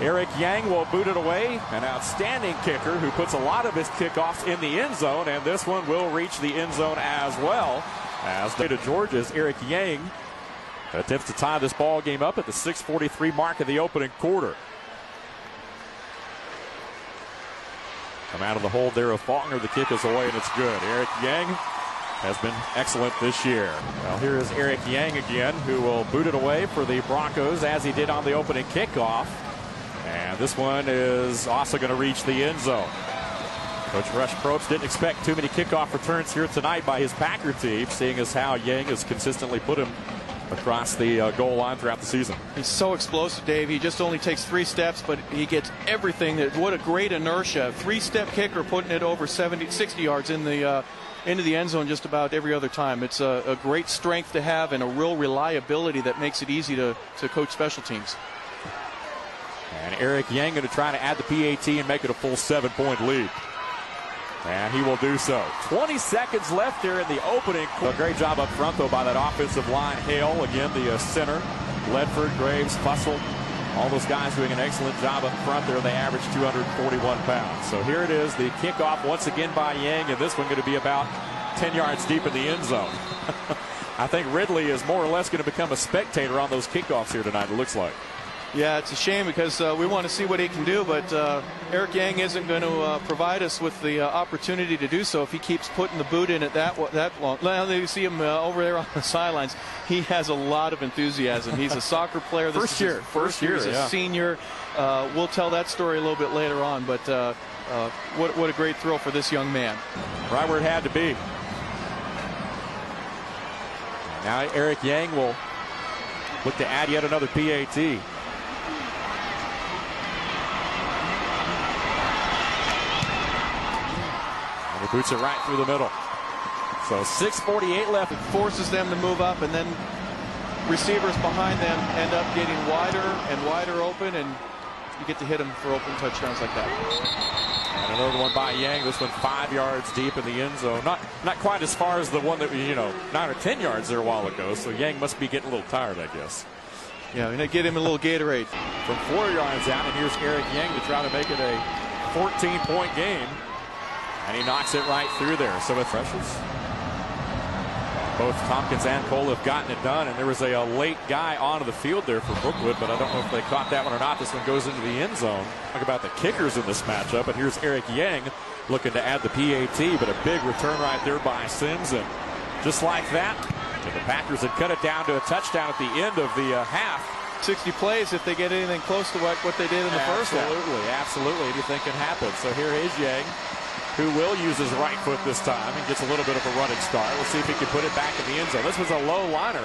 Erick Yang will boot it away. An outstanding kicker who puts a lot of his kickoffs in the end zone, and this one will reach the end zone as well. As to Georgia's Erick Yang attempts to tie this ball game up at the 6:43 mark of the opening quarter. Come out of the hold there of Faulkner. The kick is away, and it's good. Erick Yang has been excellent this year. Well, here is Erick Yang again, who will boot it away for the Broncos as he did on the opening kickoff. And this one is also going to reach the end zone. Coach Rush Probst didn't expect too many kickoff returns here tonight by his Packer team, seeing as how Yang has consistently put him across the goal line throughout the season. He's so explosive, Dave. He just only takes 3 steps, but he gets everything. What a great inertia. 3-step kicker putting it over 60 yards in the into the end zone just about every other time. It's a great strength to have and a real reliability that makes it easy to coach special teams. And Erick Yang going to try to add the PAT and make it a full 7-point lead. And he will do so. 20 seconds left here in the opening. A great job up front, though, by that offensive line. Hale, again, the center. Ledford, Graves, Fussell. All those guys doing an excellent job up front there. They average 241 pounds. So here it is, the kickoff once again by Yang, and this one going to be about 10 yards deep in the end zone. I think Ridley is more or less going to become a spectator on those kickoffs here tonight, it looks like. Yeah, it's a shame because we want to see what he can do, but Erick Yang isn't going to provide us with the opportunity to do so if he keeps putting the boot in it that long. Now you see him over there on the sidelines. He has a lot of enthusiasm. He's a soccer player. This First year. He's a senior. We'll tell that story a little bit later on, but what a great thrill for this young man. Right where it had to be. Now Erick Yang will look to add yet another PAT. He boots it right through the middle. So 6:48 left. It forces them to move up, and then receivers behind them end up getting wider and wider open, and you get to hit them for open touchdowns like that. And another one by Yang. This one 5 yards deep in the end zone. Not quite as far as the one that 9 or 10 yards there a while ago. So Yang must be getting a little tired, I guess. Yeah, and they get him a little Gatorade. From 4 yards out, and here's Erick Yang to try to make it a 14-point game. And he knocks it right through there. So it pressures. Both Tompkins and Cole have gotten it done. And there was a late guy onto the field there for Brookwood, but I don't know if they caught that one or not. This one goes into the end zone. Talk about the kickers in this matchup. And here's Erick Yang looking to add the PAT, but a big return right there by Sims. And just like that, the Packers had cut it down to a touchdown at the end of the half. 60 plays if they get anything close to what they did in the first half. Absolutely. Anything can happen. So here is Yang, who will use his right foot this time and gets a little bit of a running start. We'll see if he can put it back in the end zone. This was a low liner,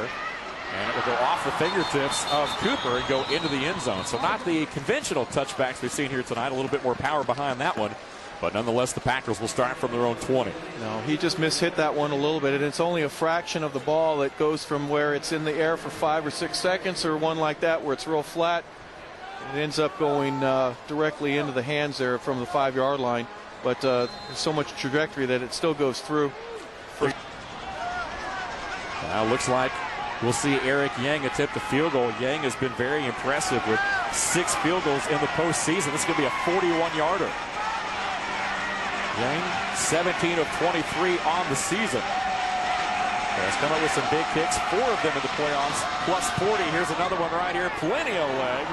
and it will go off the fingertips of Cooper and go into the end zone. So not the conventional touchbacks we've seen here tonight. A little bit more power behind that one. But nonetheless, the Packers will start from their own 20. No, he just mishit that one a little bit, and it's only a fraction of the ball that goes from where it's in the air for 5 or 6 seconds or one like that where it's real flat. It ends up going directly into the hands there from the 5-yard line. But there's so much trajectory that it still goes through. Now looks like we'll see Erick Yang attempt a field goal. Yang has been very impressive with 6 field goals in the postseason. This is going to be a 41-yarder. Yang, 17 of 23 on the season. Has come up with some big kicks, 4 of them in the playoffs, plus 40. Here's another one right here. Plenty of leg.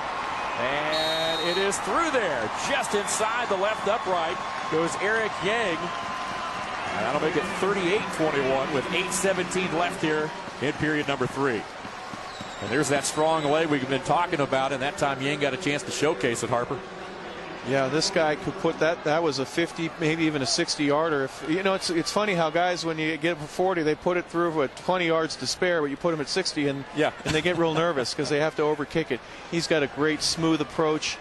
And it is through there. Just inside the left upright goes Erick Yang. And that'll make it 38-21 with 8:17 left here in period number 3. And there's that strong leg we've been talking about, and that time Yang got a chance to showcase it, Harper. Yeah, this guy could put that was a 50, maybe even a 60-yarder. It's funny how guys, when you get for 40, they put it through with 20 yards to spare, but you put them at 60, and they get real nervous because they have to overkick it. He's got a great smooth approach,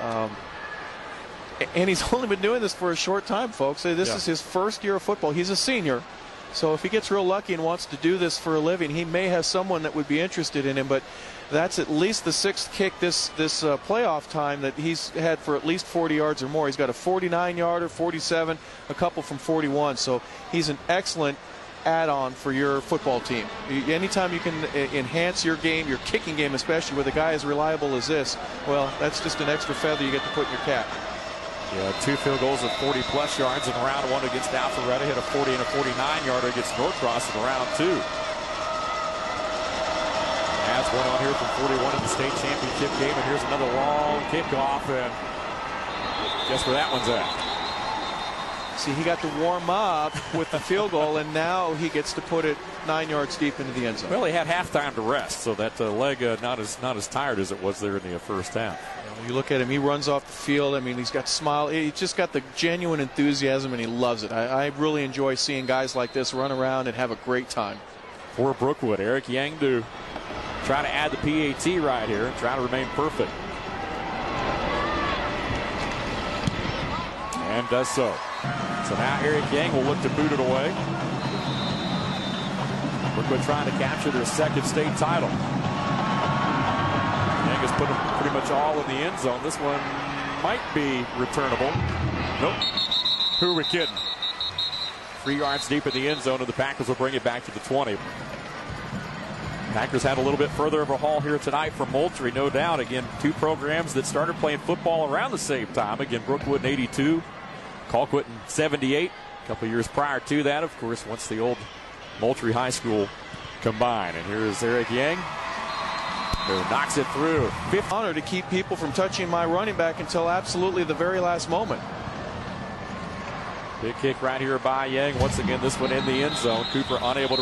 and he's only been doing this for a short time, folks. This is his first year of football. He's a senior, so if he gets real lucky and wants to do this for a living, he may have someone that would be interested in him. But that's at least the 6th kick this playoff time that he's had for at least 40 yards or more. He's got a 49-yarder, 47, a couple from 41. So he's an excellent add-on for your football team. Anytime you can enhance your game, your kicking game especially, with a guy as reliable as this, well, that's just an extra feather you get to put in your cap. Yeah, 2 field goals of 40-plus yards in round 1 against Alpharetta. Hit a 40 and a 49-yarder against Norcross in round 2. As one on here from 41 in the state championship game, and here's another long kickoff, and guess where that one's at? See, he got to warm up with the field goal, and now he gets to put it 9 yards deep into the end zone. Well, he had halftime to rest, so that leg not as tired as it was there in the first half. When you look at him, he runs off the field. I mean, he's got smile. He's just got the genuine enthusiasm, and he loves it. I really enjoy seeing guys like this run around and have a great time. For Brookwood, Erick Yang to try to add the PAT right here and try to remain perfect. And does so. So now Erick Yang will look to boot it away. Brookwood trying to capture their second state title. Yang has put them pretty much all in the end zone. This one might be returnable. Nope. Who are we kidding? 3 yards deep in the end zone, and the Packers will bring it back to the 20. Packers had a little bit further of a haul here tonight from Moultrie, no doubt. Again, 2 programs that started playing football around the same time. Again, Brookwood in 82, Colquitt in 78. A couple years prior to that, of course, once the old Moultrie High School combined. And here's Erick Yang, who knocks it through. Fifth honor to keep people from touching my running back until absolutely the very last moment. Big kick right here by Yang. Once again, this one in the end zone. Cooper unable to